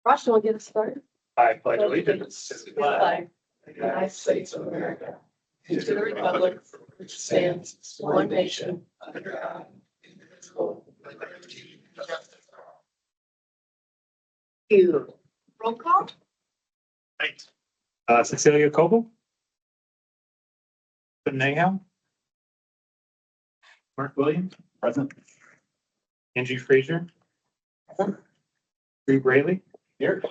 Rosh, you want to get us started? I pledge allegiance to the flag Flag. of the United States of America, and to the republic for which stands one nation under God, indivisible, with liberty and justice for all. You. Roll call? Right. Cecilia Coble. Ben Nahum. Mark Williams, present. Angie Frazier. Present. Drew Braley. Here.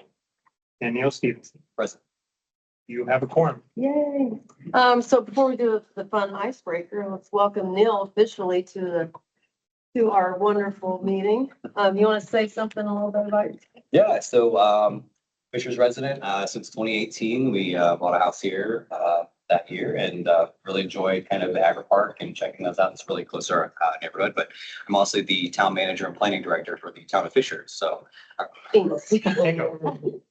And Neil Stevenson. Present. You have a quorum. Yay. So before we do the fun icebreaker, let's welcome Neil officially to our wonderful meeting. You want to say something a little bit about yourself? Yeah, so Fisher's resident since 2018. We bought a house here that year and really enjoyed kind of the agri park and checking those out. It's really close to our neighborhood, but I'm also the town manager and planning director for the town of Fishers. So English.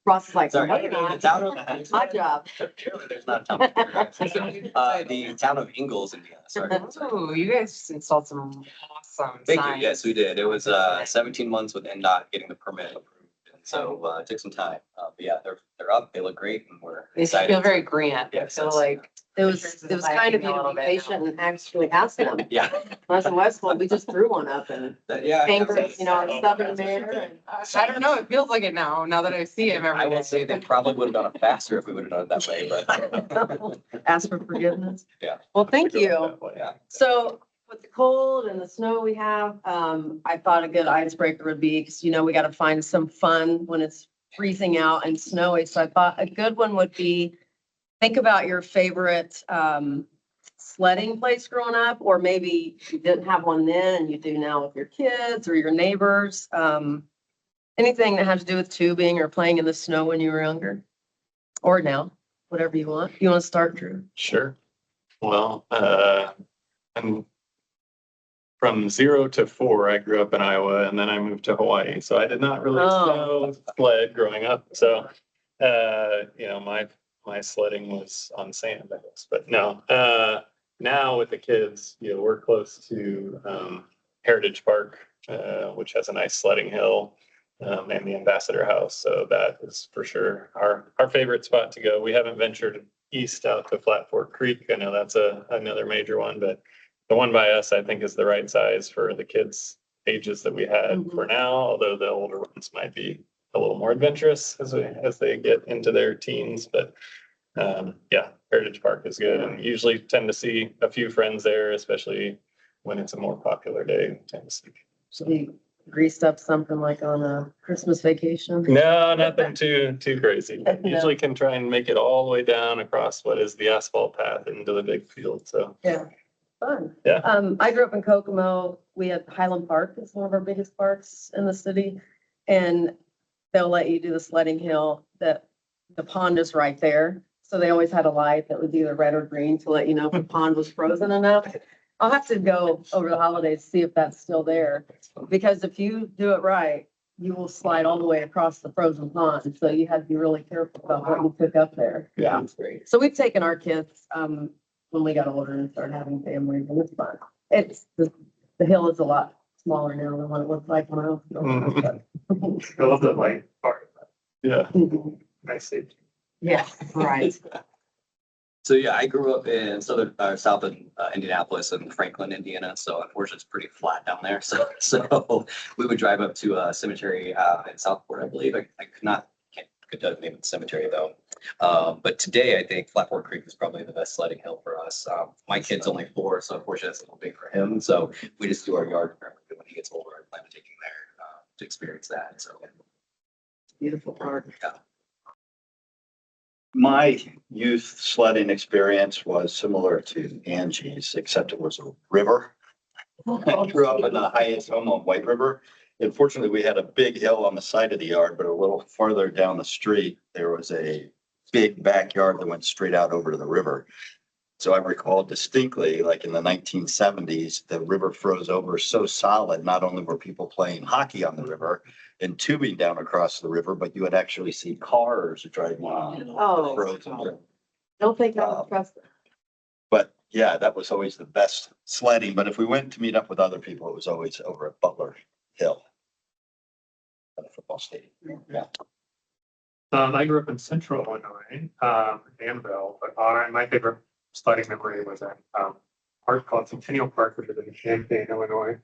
Ross is like, sorry, no, I you're mean, the not. town of My job. Apparently there's not a town. of Fishers. The town of Ingalls, Indiana. Sorry. Oh, you guys installed some awesome Thank you. signs. Yes, we did. It was 17 months with NDOT getting the permit approved. And so it took some time. But yeah, they're up. They look great and we're They excited. feel very grand. I Yes, feel that's- like. It was kind of you to be patient and actually ask them. Yeah. When I was in Westwood, we just threw one up and Yeah. angry, you know, and stuff in there. And I don't know, it feels like it now that I see him every I will day. say they probably would have done it faster if we would have done it that way, but ask for forgiveness. Yeah. Well, thank you. yeah. So with the cold and the snow we have, I thought a good icebreaker would be, because we got to find some fun when it's freezing out and snowy. So I thought a good one would be, think about your favorite sledding place growing up, or maybe you didn't have one then and you do now with your kids or your neighbors. Anything that has to do with tubing or playing in the snow when you were younger, or now, whatever you want. You want to start, Drew? Sure. Well, I'm from 0 to 4, I grew up in Iowa and then I moved to Hawaii. So I did not really Oh. sled growing up. So, my sledding was on sand, I guess, but no. Now with the kids, we're close to Heritage Park, which has a nice sledding hill, and the Ambassador House. So that is for sure our favorite spot to go. We haven't ventured east out to Flat Fork Creek. I know that's another major one, but the one by us, I think, is the right size for the kids' ages that we had for now, although the older ones might be a little more adventurous as they get into their teens. But yeah, Heritage Park is good, and usually tend to see a few friends there, especially when it's a more popular day. Tend to see. So you greased up something like on a Christmas vacation? No, nothing too crazy. No. Usually can try and make it all the way down across what is the asphalt path into the big field. So Yeah, fun. Yeah. I grew up in Kokomo. We had Highland Park. It's one of our biggest parks in the city. And they'll let you do the sledding hill. The pond is right there. So they always had a light that was either red or green to let you know if the pond was frozen enough. I'll have to go over the holidays, see if that's still there. Because if you do it right, you will slide all the way across the frozen pond. So you have to be really careful about what you pick up there. yeah, It's great. So we've taken our kids, when we got older and started having families, and it's fun. It's, the hill is a lot smaller now than what it looked like when I was growing up. I love the light part. Yeah, nice safety. Yeah, right. So yeah, I grew up in south of Indianapolis and Franklin, Indiana. So unfortunately, it's pretty flat down there. So we would drive up to a cemetery in Southport, I believe. I could tell the name of the cemetery though. But today, I think Flat Fork Creek is probably the best sledding hill for us. My kid's only 4, so unfortunately, it's a little big for him. So we just do our yard when he gets older. I plan on taking him there to experience that. So Beautiful park. yeah. My youth sledding experience was similar to Angie's, except it was a river. I grew up in the highest home on White River. Unfortunately, we had a big hill on the side of the yard, but a little farther down the street, there was a big backyard that went straight out over to the river. So I recall distinctly, like in the 1970s, the river froze over so solid, not only were people playing hockey on the river and tubing down across the river, but you would actually see cars driving on. Oh, Frozen. don't think I would trust it. But yeah, that was always the best sledding. But if we went to meet up with other people, it was always over at Butler Hill. At the football stadium. Yeah. I grew up in central Illinois, Danville, but my favorite sledding memory was at, a park called Centennial Park, which is in Champaign, Illinois.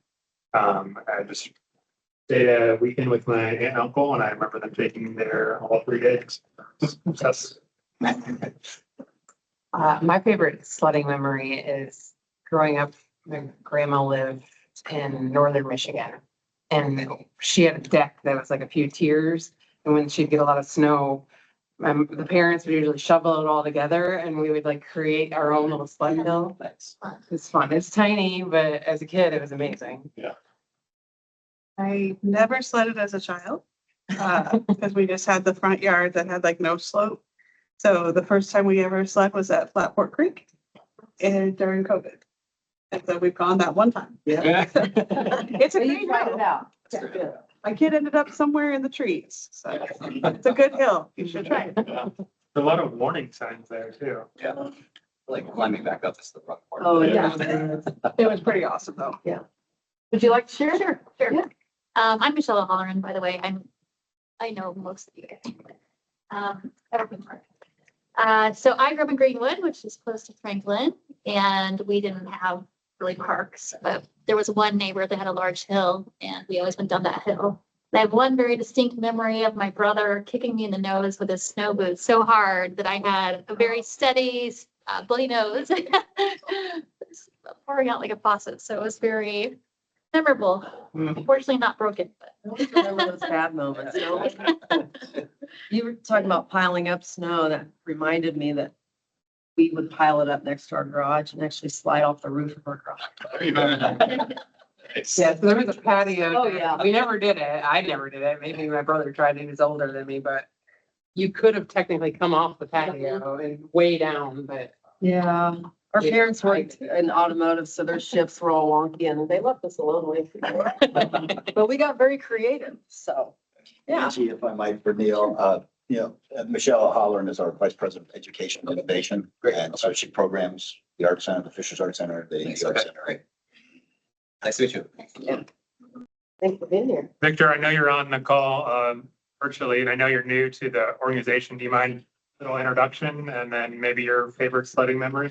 I just stayed a weekend with my aunt and uncle, and I remember them taking me there all 3 days. That's, My favorite sledding memory is growing up, my grandma lived in northern Michigan. And she had a deck that was like a few tiers. And when she'd get a lot of snow, the parents would usually shovel it all together and we would like create our own little sled hill. It's fun. It's tiny, but as a kid, it was amazing. I never sledded as a child, because we just had the front yard that had like no slope. So the first time we ever sled was at Flatport Creek and during COVID. And so we've gone that one time. Yeah. It's a So you great tried it hill. out. That's great. My kid ended up somewhere in the trees, so it's a good hill. You should try it. a lot of warning signs there too. Yeah. Like climbing back up is the rough part. Oh, Yeah. yeah. It was pretty awesome though. Would you like to share? Sure. Sure. I'm Michelle O'Halloran, by the way. I know most of you, I think. Evergreen Park. So I grew up in Greenwood, which is close to Franklin, and we didn't have really parks, but there was one neighbor that had a large hill, and we always went down that hill. And I have one very distinct memory of my brother kicking me in the nose with his snow boots so hard that I had a very steady, bloody nose. Pouring out like a faucet, so it was very memorable. Unfortunately, not broken, but. I always remember those bad moments. You were talking about piling up snow. That reminded me that we would pile it up next to our garage and actually slide off the roof of our garage. Nice. Yeah, so there was a patio. Oh, there. yeah. We never did it. I never did it. Maybe my brother tried. He was older than me, but you could have technically come off the patio and way down, but Yeah, our Yeah. parents worked in automotive, so their shifts were all wonky and they left us alone way too long. But we got very creative, so, yeah. Angie, if I might, for Neil, Michelle Holleran is our Vice President of Education and Innovation. And so she programs the Art Center, the Fishers Art Center, the Thanks, Art okay, Center. great. Nice to meet you. Thanks for being here. Victor, I know you're on the call virtually, and I know you're new to the organization. Do you mind a little introduction and then maybe your favorite sledding memory?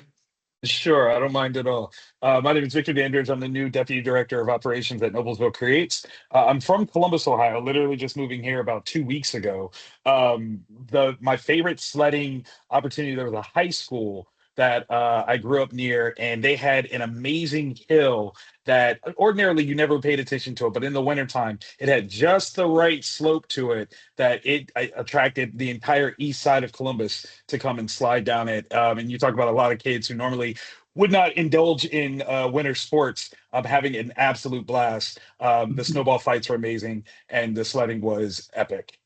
Sure, I don't mind at all. My name is Victor Dandridge. I'm the new Deputy Director of Operations at Noblesville Creates. I'm from Columbus, Ohio, literally just moving here about 2 weeks ago. My favorite sledding opportunity, there was a high school that I grew up near, and they had an amazing hill that ordinarily you never paid attention to it, but in the wintertime, it had just the right slope to it that I attracted the entire east side of Columbus to come and slide down it. And you talk about a lot of kids who normally would not indulge in winter sports, having an absolute blast. The snowball fights were amazing, and the sledding was epic.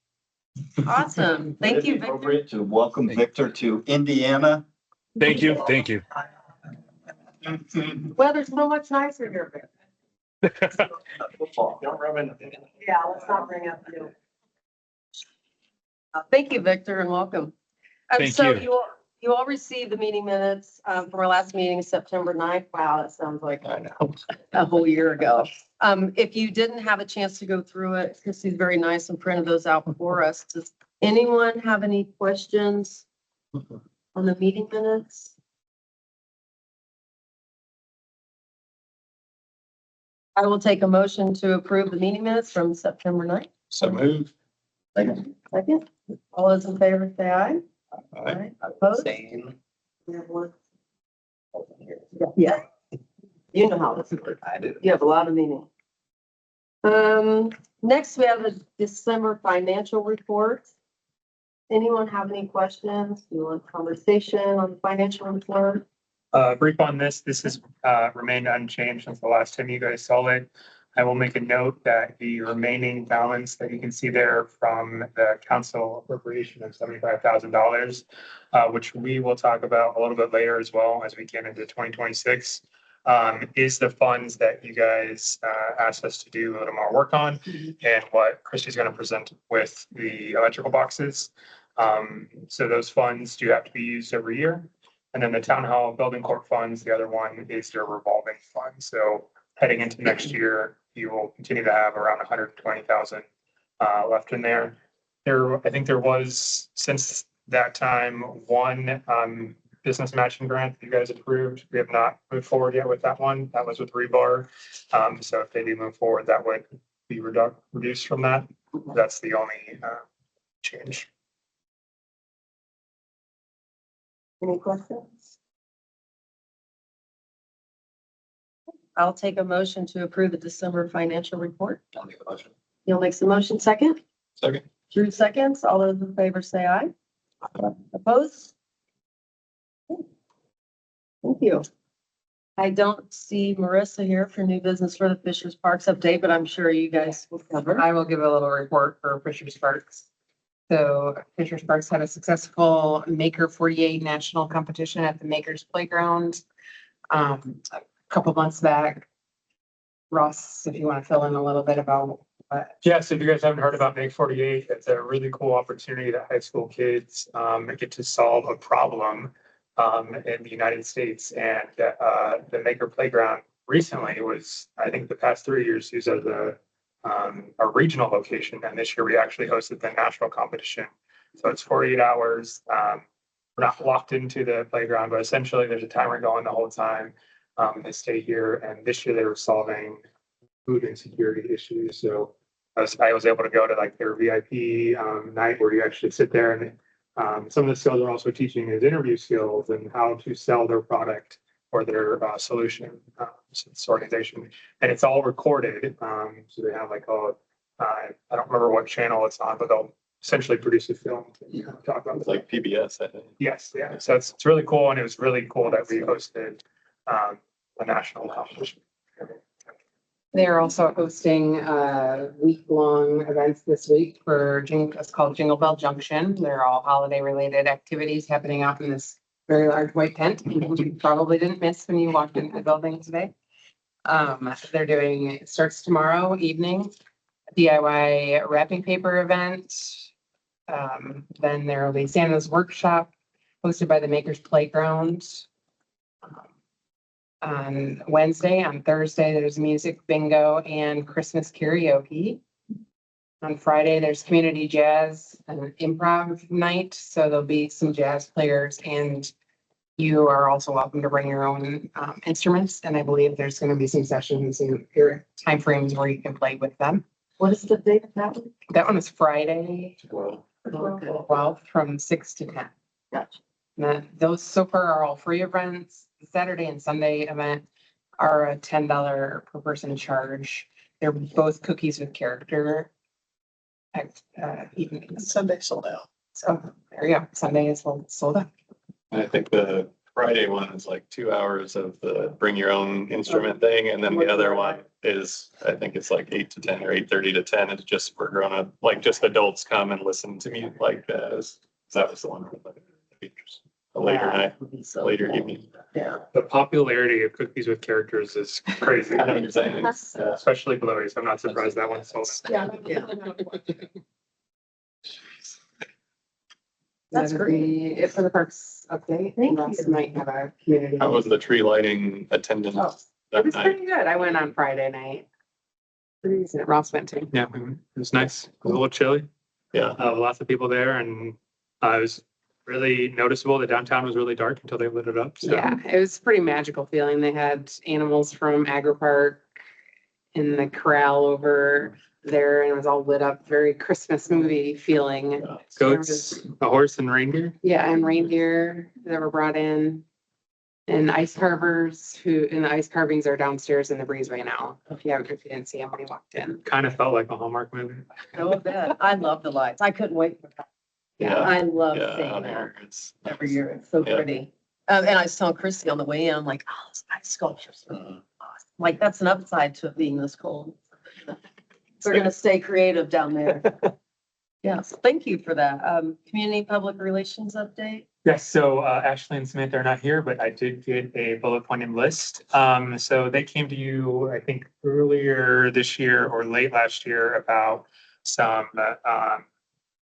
Awesome. Thank you, Victor. Appropriate to welcome Victor to Indiana. Thank you. Thank you. Weather's so much nicer here, Victor. Don't rub in. Yeah, let's not bring up you. Thank you, Victor, and welcome. Thank So you. you all received the meeting minutes from our last meeting, September 9th. Wow, that sounds like I know. a whole year ago. If you didn't have a chance to go through it, Chrissy's very nice and printed those out for us. Does anyone have any questions on the meeting minutes? I will take a motion to approve the meeting minutes from September 9th. So move. Second. Second, all those in favor say aye. Aye. Opposed? Same. We have one. Yeah. You know how this works. I do. You have a lot of meetings. Next we have the December financial report. Anyone have any questions? Do you want conversation on the financial report? Brief on this has remained unchanged since the last time you guys saw it. I will make a note that the remaining balance that you can see there from the council appropriation of $75,000, which we will talk about a little bit later as well as we get into 2026, is the funds that you guys asked us to do a little more work on and what Christy's going to present with the electrical boxes. So those funds do have to be used every year. And then the town hall building court funds, the other one is your revolving fund. So heading into next year, you will continue to have around 120,000 left in there. I think there was, since that time, one, business matching grant that you guys approved. We have not moved forward yet with that one. That was with Rebar. So if they do move forward, that would be reduced from that. That's the only, change. Any questions? I'll take a motion to approve the December financial report. I'll make a motion. Neil makes a motion second. Second. Drew seconds. All those in favor say aye. Opposed? Thank you. I don't see Marissa here for new business for the Fishers Parks update, but I'm sure you guys will cover. I will give a little report for Fishers Parks. So Fishers Parks had a successful Maker 48 national competition at the Makers Playground a couple months back. Ross, if you want to fill in a little bit about what. Yeah, so if you guys haven't heard about Make 48, it's a really cool opportunity that high school kids get to solve a problem in the United States. And the Maker Playground recently was, I think the past 3 years, used as a regional location. And this year we actually hosted the national competition. So it's 48 hours. We're not locked into the playground, but essentially there's a timer going the whole time. They stay here, and this year they were solving food insecurity issues. So I was able to go to like their VIP night where you actually sit there, and some of the skills they're also teaching is interview skills and how to sell their product or their solution this organization. And it's all recorded. So they have like I don't remember what channel it's on, but they'll essentially produce a film to talk about It's like PBS, I think. Yes, yeah. So it's really cool, and it was really cool that we hosted a national competition. They are also hosting week-long events this week for it's called Jingle Bell Junction. They're all holiday-related activities happening out in this very large white tent. You probably didn't miss when you walked into the building today. It starts tomorrow evening, DIY wrapping paper event. Then there will be Santa's workshop hosted by the Makers Playground. On Wednesday, on Thursday, there's music bingo and Christmas karaoke. On Friday, there's community jazz and improv night, so there'll be some jazz players, and you are also welcome to bring your own instruments. And I believe there's going to be some sessions and timeframes where you can play with them. What is the date of that one? That one is Friday, Well, 12th from 6 to 10. Gotcha. Those so far are all free events. The Saturday and Sunday event are a $10 per person charge. They're both cookies with character. Evenings. Sunday sold out. So there you go. Sunday is sold out. And I think the Friday one is like 2 hours of the bring your own instrument thing. And then the other one is, I think it's like 8 to 10 or 8:30 to 10. It's just for grown up, like just adults come and listen to me like that. That was the one. A later night, later evening. Yeah. The popularity of cookies with characters is crazy. I know what you're saying. Especially Bluey's. I'm not surprised that one sold out. Yeah. That's That'll great. be it for the parks update. Thank Ross you. might have a community. How was the tree lighting attendance Oh, It that was night? pretty good. I went on Friday night. Pretty decent. Ross went to. Yeah, it was nice. It was a little chilly. Yeah. Lots of people there, and it was really noticeable. The downtown was really dark until they lit it up. So Yeah, it was a pretty magical feeling. They had animals from Agri Park in the corral over there, and it was all lit up, very Christmas movie feeling. There goats, was- a horse, and reindeer. Yeah, and reindeer that were brought in. And ice carvers and the ice carvings are downstairs in the breezeway now. If you didn't see them when you walked in. Kind of felt like a Hallmark movie. No, bet. I love the lights. I couldn't wait for that. Yeah. I love Yeah, seeing out that here, it's every year. It's so Yeah. pretty. And I was telling Christy on the way in, I'm like, oh, those ice sculptures. are awesome. Like, that's an upside to it being this cold. We're gonna stay creative down there. Yes, thank you for that. Community public relations update. Yes, so Ashley and Samantha are not here, but I did get a bullet pointed list. So they came to you, I think, earlier this year or late last year about some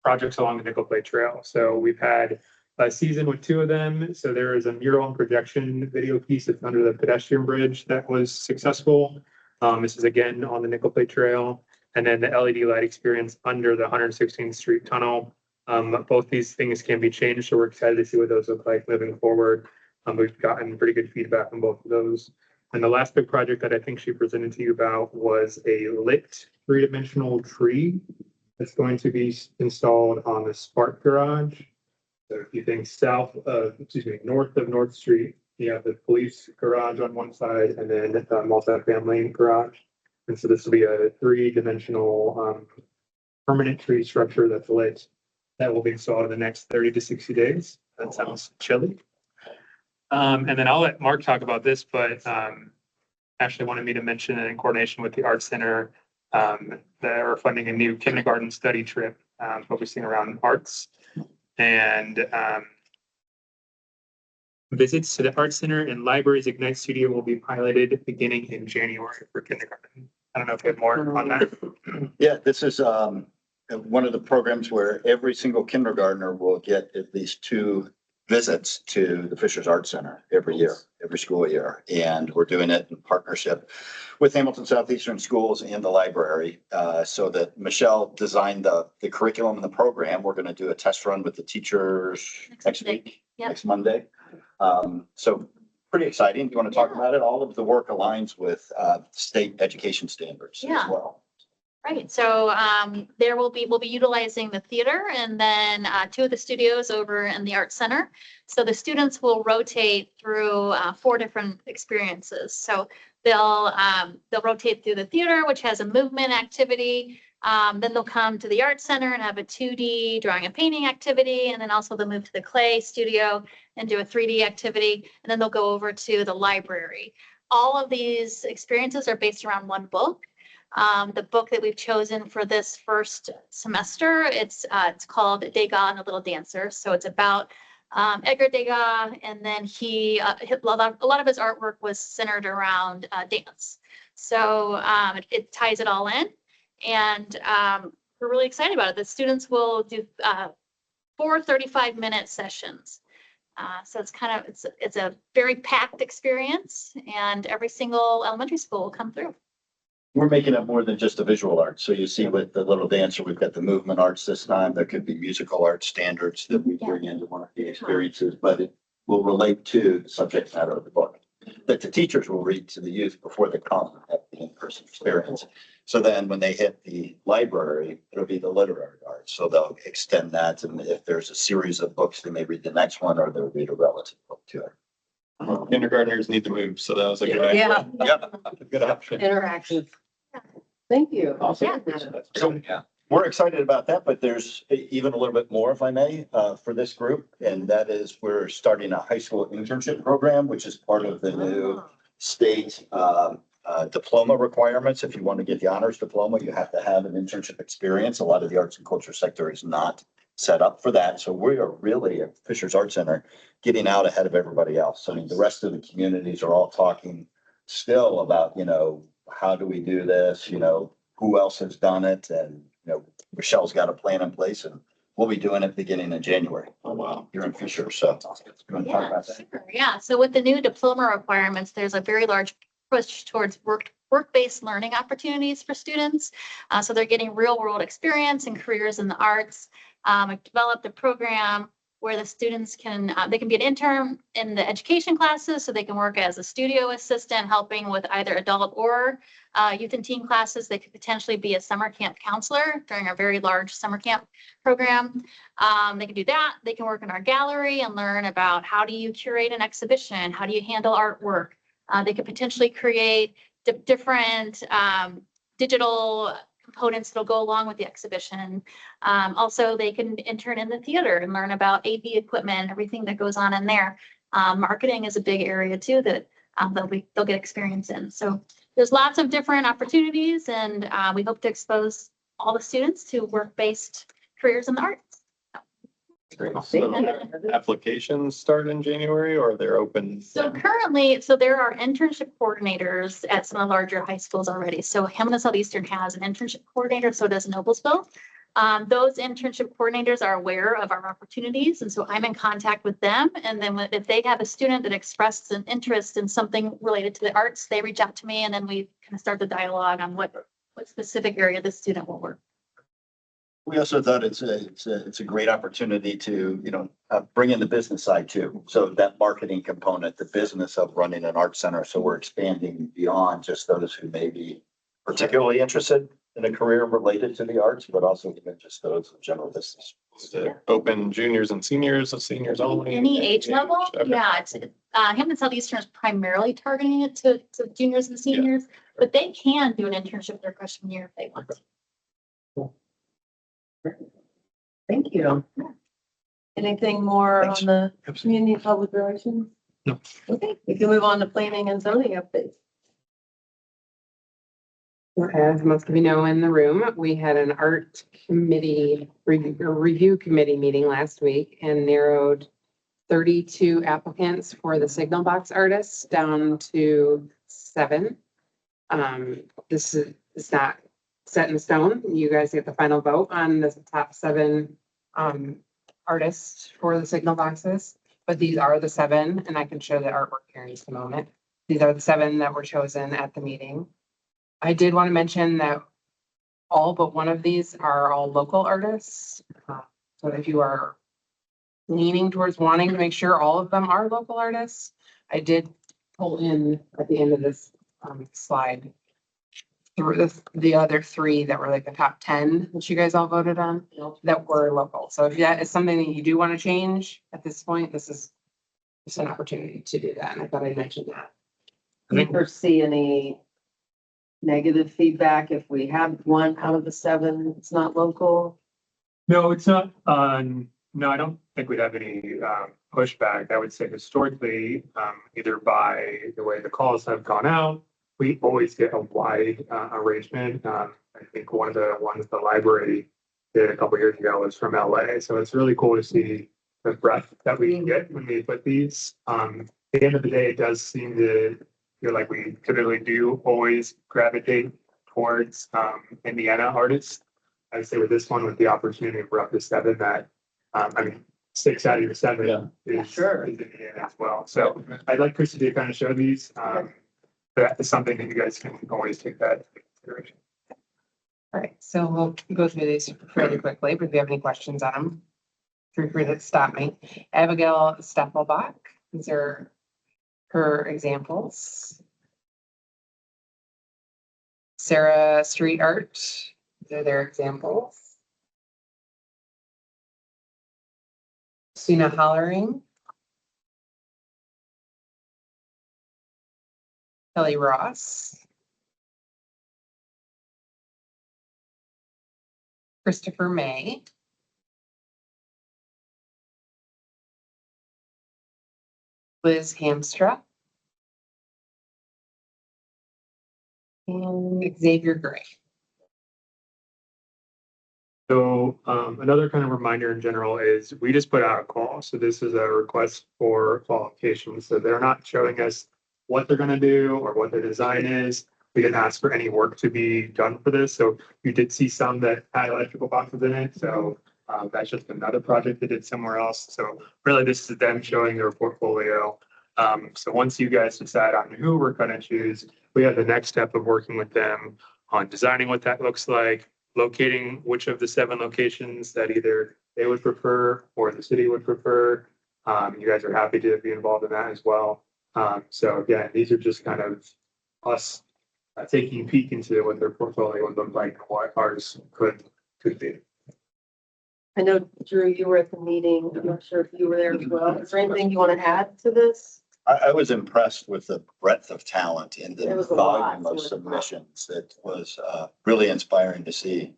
projects along the Nickel Plate Trail. So we've had a season with 2 of them. So there is a mural and projection video piece that's under the pedestrian bridge that was successful. This is again on the Nickel Plate Trail. and then the LED light experience under the 116th Street Tunnel. Both these things can be changed, so we're excited to see what those look like moving forward. We've gotten pretty good feedback on both of those. And the last big project that I think she presented to you about was a lit three-dimensional tree that's going to be installed on the Spark Garage. So if you think north of North Street, you have the police garage on one side and then the multifamily garage. And so this will be a three-dimensional permanent tree structure that's lit that will be installed in the next 30 to 60 days. That sounds chilly. And then I'll let Mark talk about this, but Ashley wanted me to mention it in coordination with the Art Center. They're funding a new kindergarten study trip focusing around arts. And visits to the Art Center and Libraries Ignite Studio will be piloted beginning in January for kindergarten. I don't know if you have more on that. Yeah, this is one of the programs where every single kindergartner will get at least 2 visits to the Fishers Art Center every year, every school year. And we're doing it in partnership with Hamilton Southeastern Schools and the library. So that Michelle designed the curriculum and the program. We're going to do a test run with the teachers next week, next Monday. So pretty exciting. Do you want to talk about it? All of the work aligns with state education standards as well. Right, so we'll be utilizing the theater and then 2 of the studios over in the Art Center. So the students will rotate through 4 different experiences. So they'll rotate through the theater, which has a movement activity. Then they'll come to the Art Center and have a 2D drawing and painting activity. And then also they'll move to the clay studio and do a 3D activity. And then they'll go over to the library. All of these experiences are based around one book. The book that we've chosen for this first semester, it's called Degas and the Little Dancer. So it's about Edgar Degas, and then a lot of his artwork was centered around dance. So it ties it all in, and we're really excited about it. The students will do 4 35-minute sessions. So it's a very packed experience, and every single elementary school will come through. We're making it more than just a visual art. So you see with the Little Dancer, we've got the movement arts this time. There could be musical art standards that we bring into one of the experiences, but it will relate to the subject matter of the book that the teachers will read to the youth before they come at the in-person experience. So then when they hit the library, it'll be the literary arts. So they'll extend that. And if there's a series of books, they may read the next one or they'll read a relative book to it. Kindergartners need to move, so that was a good idea. Yeah, Good option. interactive. Thank you. Awesome. So we're excited about that, but there's even a little bit more, if I may, for this group. And that is we're starting a high school internship program, which is part of the new state diploma requirements. If you want to get the honors diploma, you have to have an internship experience. A lot of the arts and culture sector is not set up for that. So we are really at Fishers Art Center getting out ahead of everybody else. I mean, the rest of the communities are all talking still about, how do we do this? Who else has done it? And, Michelle's got a plan in place and we'll be doing it beginning in January. Oh, wow. You're in Fisher, so. You want to talk about that? Sure. Yeah, so with the new diploma requirements, there's a very large push towards work-based learning opportunities for students. So they're getting real-world experience and careers in the arts. I've developed a program where the students can be an intern in the education classes, so they can work as a studio assistant, helping with either adult or youth and teen classes. They could potentially be a summer camp counselor during our very large summer camp program. They can do that. They can work in our gallery and learn about how do you curate an exhibition? How do you handle artwork? They could potentially create different digital components that'll go along with the exhibition. Also, they can intern in the theater and learn about AV equipment, everything that goes on in there. Marketing is a big area too that they'll get experience in. So there's lots of different opportunities, and we hope to expose all the students to work-based careers in the arts. Great. So applications start in January or they're open? So currently, there are internship coordinators at some of the larger high schools already. So Hamilton Southeastern has an internship coordinator, so does Noblesville. Those internship coordinators are aware of our opportunities, and so I'm in contact with them. And then if they have a student that expresses an interest in something related to the arts, they reach out to me, and then we kind of start the dialogue on what what specific area the student will work. We also thought it's a great opportunity to, bring in the business side too. So that marketing component, the business of running an art center. So we're expanding beyond just those who may be particularly interested in a career related to the arts, but also even just those in general business. To open juniors and seniors, of seniors only. Any age level? Okay. Yeah, it's, Hampton Southeastern is primarily targeting it to juniors and seniors, but they can do an internship their freshman year if they want to. Thank you. Anything more Thanks. on the community public relations? No. Okay, we can move on to planning and zoning updates. As most of you know in the room, we had an art committee, review committee meeting last week and narrowed 32 applicants for the signal box artists down to 7. This is, it's not set in stone. You guys get the final vote on the top 7 artists for the signal boxes, but these are the 7, and I can show the artwork here in just a moment. These are the 7 that were chosen at the meeting. I did want to mention that all but one of these are all local artists. So if you are leaning towards wanting to make sure all of them are local artists, I did pull in at the end of this slide through the other 3 that were like the top 10 that you guys all voted on that were local. So if that is something that you do want to change at this point, this is just an opportunity to do that. And I thought I'd mention that. Do you foresee any negative feedback if we have 1 out of the 7 it's not local? No, it's not, no, I don't think we'd have any pushback. I would say historically, either by the way the calls have gone out, we always get a wide arrangement. I think one of the ones the library did a couple years ago was from LA. So it's really cool to see the breadth that we can get when we put these. At the end of the day, it does seem to feel like we typically do always gravitate towards Indiana artists. I'd say with this one, with the opportunity for up to 7, that, 6 out of your 7 is Sure. is Indiana as well. So I'd like Christy to kind of show these. That is something that you guys can always take that into consideration. All right, so we'll go through these fairly quickly, but if you have any questions on them, feel free to stop me. Abigail Staffelbach, these are her examples. Sarah Street Art, these are their examples. Sina Hollering. Kelly Ross. Christopher May. Liz Hamstra. And Xavier Gray. So another kind of reminder in general is we just put out a call. So this is a request for qualifications. So they're not showing us what they're going to do or what their design is. We didn't ask for any work to be done for this. So you did see some that had electrical boxes in it. So that's just another project they did somewhere else. So really this is them showing their portfolio. So once you guys decide on who we're going to choose, we have the next step of working with them on designing what that looks like, locating which of the 7 locations that either they would prefer or the city would prefer. You guys are happy to be involved in that as well. So again, these are just kind of us taking a peek into what their portfolio would look like, and what ours could be. I know, Drew, you were at the meeting. I'm not sure if you were there as well. Is there anything you want to add to this? I was impressed with the breadth of talent and There the was a lot. volume of submissions. It was really inspiring to see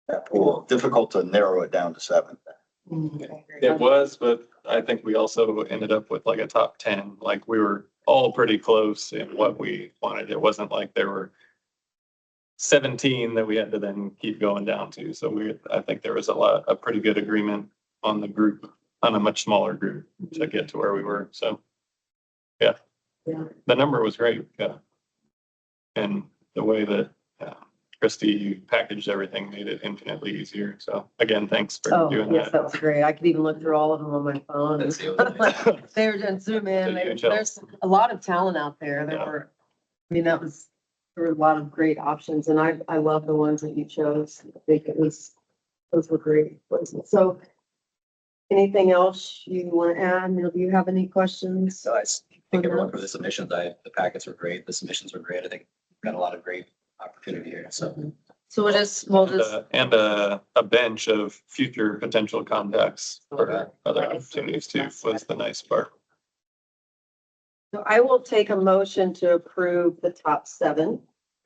that pool. Difficult to narrow it down to 7. It was, but I think we also ended up with like a top 10. Like we were all pretty close in what we wanted. It wasn't like there were 17 that we had to then keep going down to. So I think there was a pretty good agreement on the group, on a much smaller group to get to where we were. So yeah, the number was great. Yeah. And the way that Christy packaged everything made it infinitely easier. So again, thanks for Oh, doing yes, that. that was great. I could even look through all of them on my phone. That's the other thing. They were doing zoom in. Did you, Jill? There's a lot of talent out there. There Yeah. were, I mean, that was there were a lot of great options and I love the ones that you chose. I think those were great places. So anything else you want to add? Neil, do you have any questions? So I think everyone for the submissions, the packets were great. The submissions were great. I think we've got a lot of great opportunity here. So So we'll just, And a bench of future potential contacts for other opportunities too, was the nice part. so I will take a motion to approve the top 7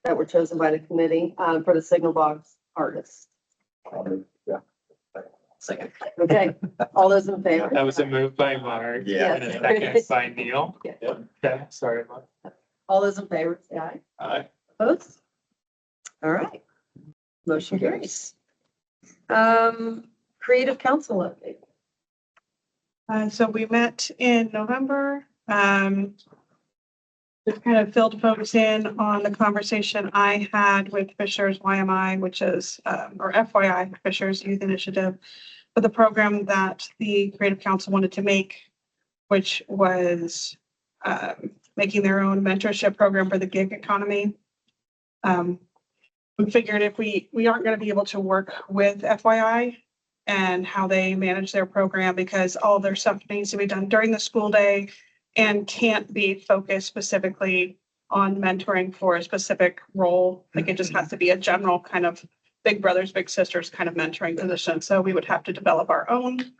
that were chosen by the committee, for the Signal Box artists. second. Okay, all those in favor? That was a move by Mark. Yeah. And a second by Neil. Yeah. Okay, sorry. Mark. All those in favor, say aye. Aye. Opposed? All right. Motion carries. Creative Council update. So we met in November. Just kind of filled folks in on the conversation I had with Fishers YMI, which is, or FYI, Fishers Youth Initiative, for the program that the Creative Council wanted to make, which was making their own mentorship program for the gig economy. We figured if we aren't going to be able to work with FYI and how they manage their program because all their stuff needs to be done during the school day and can't be focused specifically on mentoring for a specific role. Like it just has to be a general kind of big brothers, big sisters kind of mentoring position. So we would have to develop our own.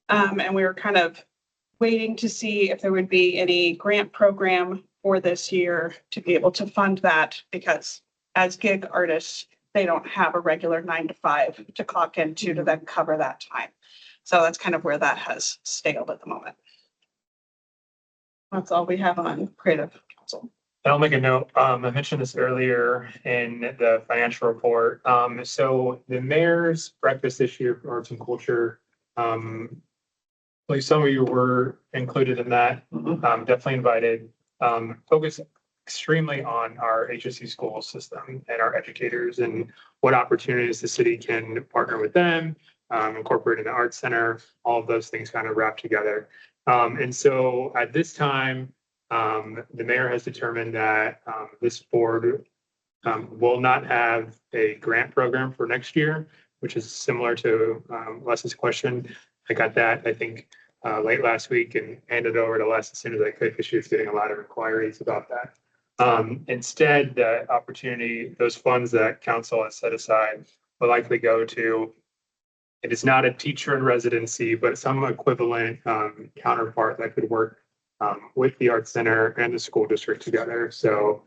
And we were kind of waiting to see if there would be any grant program for this year to be able to fund that because as gig artists, they don't have a regular 9 to 5 to clock into to then cover that time. So that's kind of where that has staled at the moment. That's all we have on Creative Council. And I'll make a note. I mentioned this earlier in the financial report. So the mayor's breakfast this year for arts and culture, like some of you were included in that, definitely invited. Focus extremely on our HSC school system and our educators and what opportunities the city can partner with them, incorporate in the arts center, all of those things kind of wrapped together. And so at this time, the mayor has determined that this board will not have a grant program for next year, which is similar to Les's question. I got that, I think, late last week and handed over to Les as soon as I could because she was getting a lot of inquiries about that. Instead, the opportunity, those funds that council has set aside will likely go to, it is not a teacher in residency, but some equivalent counterpart that could work with the Arts Center and the school district together. So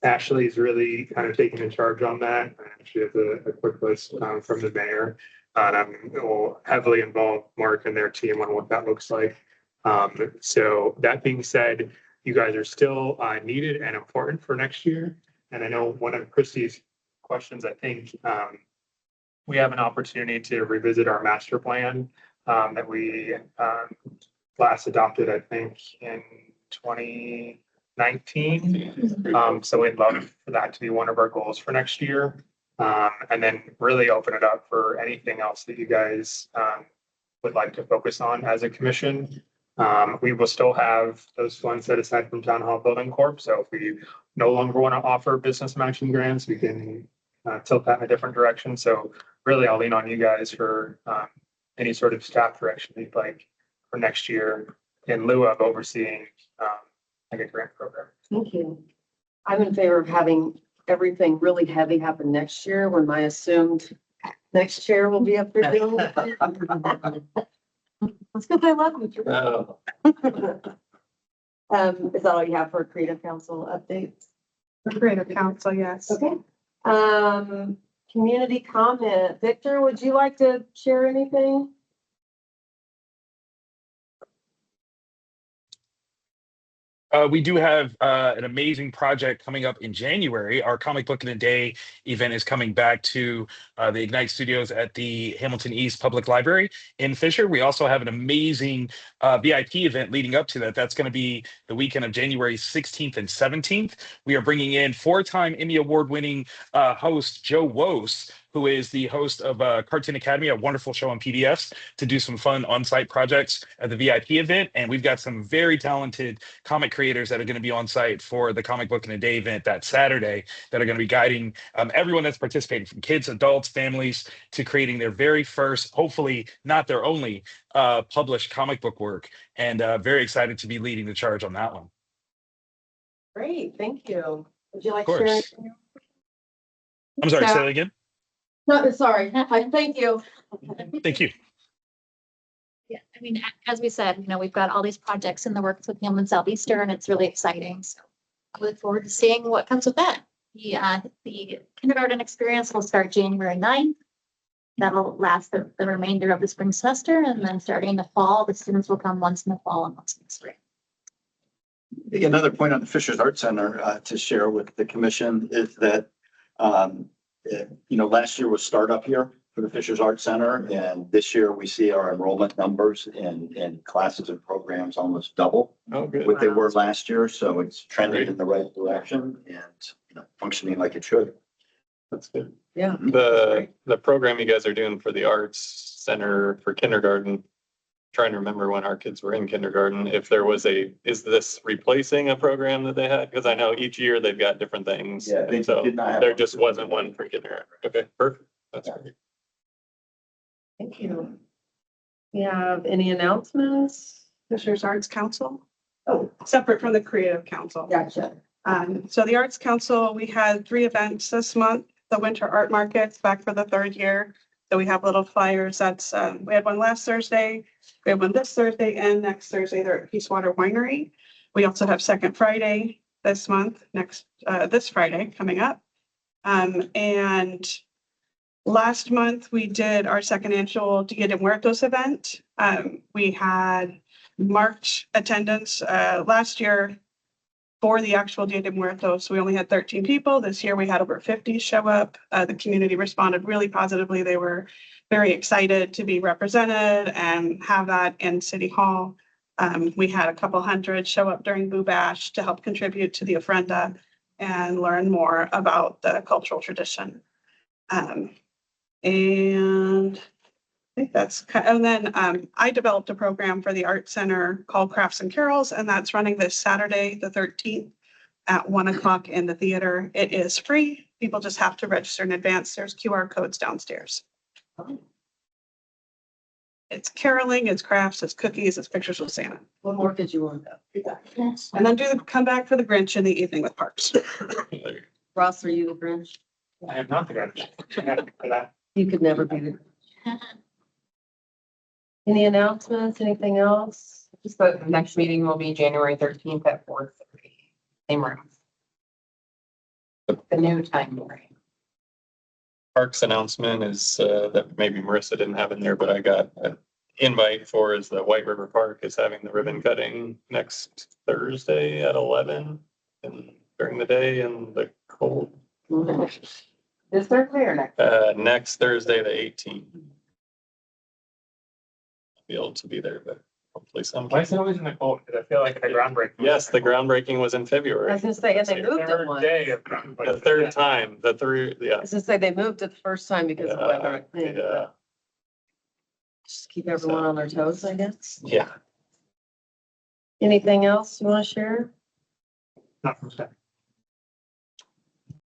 Ashley is really kind of taking in charge on that. And she has a quick list from the mayor. And will heavily involve Mark and their team on what that looks like. So that being said, you guys are still needed and important for next year. And I know one of Christie's questions, I think we have an opportunity to revisit our master plan that we last adopted, I think, in 2019. So we'd love for that to be one of our goals for next year. And then really open it up for anything else that you guys would like to focus on as a commission. We will still have those funds set aside from Town Hall Building Corp. So if we no longer want to offer business matching grants, we can tilt that in a different direction. So really, I'll lean on you guys for any sort of staff direction you'd like for next year in lieu of overseeing like a grant program. Thank you. I'm in favor of having everything really heavy happen next year when my assumed next chair will be up there doing it. Let's go by luck. Oh. Is that all you have for Creative Council updates? For Creative Council, yes. Okay. Community comment. Victor, would you like to share anything? We do have an amazing project coming up in January. Our Comic Book in a Day event is coming back to the Ignite Studios at the Hamilton East Public Library in Fisher. We also have an amazing VIP event leading up to that. That's going to be the weekend of January 16th and 17th. We are bringing in 4-time Emmy Award winning host Joe Wose who is the host of Cartoon Academy, a wonderful show on PBS, to do some fun on-site projects at the VIP event. And we've got some very talented comic creators that are going to be on site for the Comic Book in a Day event that Saturday that are going to be guiding everyone that's participating, from kids, adults, families, to creating their very first, hopefully not their only, published comic book work. And very excited to be leading the charge on that one. Great, thank you. Would you like Of to share? course. I'm sorry, say Yeah. that again. No, sorry. Hi, thank you. Thank you. Yeah, I mean, as we said, we've got all these projects in the works with Hamlin Southeastern. It's really exciting. So I look forward to seeing what comes with that. The kindergarten experience will start January 9th. That'll last the remainder of the spring semester, and then starting in the fall, the students will come once in the fall and once in the spring. Another point on the Fishers Art Center to share with the commission is that, last year was startup year for the Fishers Art Center. And this year we see our enrollment numbers in classes and programs almost double Oh, good. what they were last year. So it's trending in the right direction and, functioning like it should. That's good. Yeah. The program you guys are doing for the Arts Center for kindergarten, trying to remember when our kids were in kindergarten, if there was is this replacing a program that they had? Because I know each year they've got different things. Yeah, they So did not have there one. just wasn't one for kindergarten. Okay, perfect. That's great. Thank you. We have any announcements? Fishers Arts Council, Oh, separate from the Creative Council. gotcha. So the Arts Council, we had 3 events this month. The Winter Art Market's back for the 3rd year. So we have little flyers. That's, we had one last Thursday. We have one this Thursday and next Thursday. They're at Peacewater Winery. We also have Second Friday this month, this Friday coming up. And last month we did our second annual Dia de Muertos event. We had marked attendance last year for the actual Dia de Muertos. We only had 13 people. This year we had over 50 show up. The community responded really positively. They were very excited to be represented and have that in City Hall. We had a couple hundred show up during Boo Bash to help contribute to the ofrenda and learn more about the cultural tradition. And I think and then I developed a program for the Art Center called Crafts and Carols, and that's running this Saturday, the 13th at 1:00 in the theater. It is free. People just have to register in advance. There's QR codes downstairs. It's caroling, it's crafts, it's cookies, it's pictures with Santa. What more could you want? And then come back for the Grinch in the evening with Parks. Ross, are you the Grinch? I am not the Grinch. For that. You could never be the. Any announcements? Anything else? Just the next meeting will be January 13th at 4:30. Same room. The new time frame. Parks announcement is that maybe Marissa didn't have in there, but I got an invite for is the White River Park is having the ribbon cutting next Thursday at 11 and during the day and the cold. This Thursday or next? Next Thursday, the 18th. I'll be able to be there, but hopefully some. Why is it always in the cold? Because I feel like the groundbreaking. Yes, the groundbreaking was in I February. was gonna say, and they moved it Third once. day of. The third time, I was gonna say, they moved it the first time because of weather. Yeah, Just keep everyone on their toes, I guess. yeah. Anything else you want to share? Not from staff.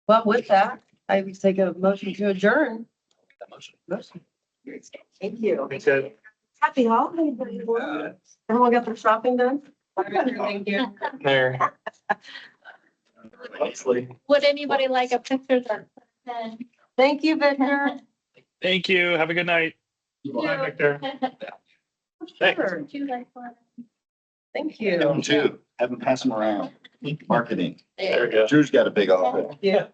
Well, with that, I would take a motion to adjourn. That motion. Motion. Thank you. Thanks, Ed. Happy holidays, everyone. Everyone got their shopping done? Thank you. There. Nicely. Would anybody like a picture of that? Thank you, Victor. Thank you. Have a good night. Bye, Victor. Thanks. Sure. Would you like one? Thank Them you. too. Have them pass them around. Marketing. There we go. Drew's got a big office. Yeah.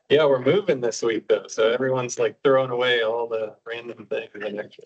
Yeah, we're moving this week though, so everyone's like throwing away all the random things and extra.